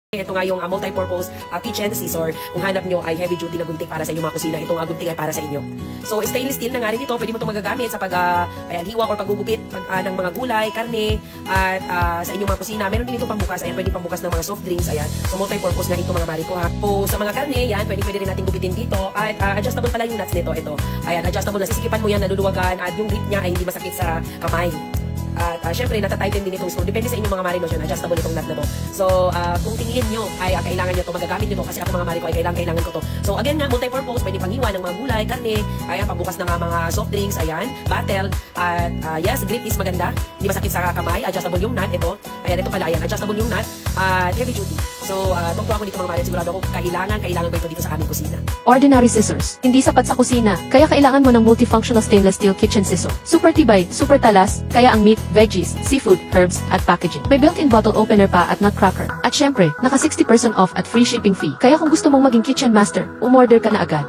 Ito nga yung multi-purpose kitchen scissor. Kung hanap nyo ay heavy duty na gunting para sa inyong mga kusina, itong gunting ay para sa inyo. So stainless steel na nga rin ito, pwede mo itong magagamit sa pag-hiwa or paggugupit ng mga gulay, karne, at sa inyong mga kusina. Meron din itong pambukas, ayan, pwede pambukas ng mga soft drinks, ayan. So multi-purpose na ito mga mariko ha. So sa mga karne, yan, pwede rin natin gupitin dito. At adjustable pala yung nuts nito, ito. Ayan, adjustable na, sisikipan mo yan, naluluwagan, at yung grip niya ay hindi masakit sa kamay. At syempre, natatighten din itong screw. Depende sa inyong mga marinos yun, adjustable itong nut na to. So, kung tingin nyo ay kailangan nyo to, magagamit nyo to kasi ako mga mariko ay kailangan ko to. So, again nga, multi-purpose, pwede panghiwa ng mga gulay, karne, ayan, pagbukas ng mga soft drinks, ayan, battle, at yes, grip is maganda, hindi masakit sa kamay, adjustable yung nut, ito, ayan, ito pala, ayan, adjustable yung nut, at heavy duty. So, tungkol ako dito mga marinos, sigurado ako, kailangan ko ito dito sa aming kusina. Ordinary scissors, hindi sapat sa kusina, kaya kailangan mo ng multifunctional stainless steel kitchen scissor. Super tibay, super talas, kaya ang meat, veggies, seafood, herbs, at packaging. May built-in bottle opener pa at nutcracker. At syempre, naka 60% off at free shipping fee. Kaya kung gusto mong maging kitchen master, umorder ka na agad.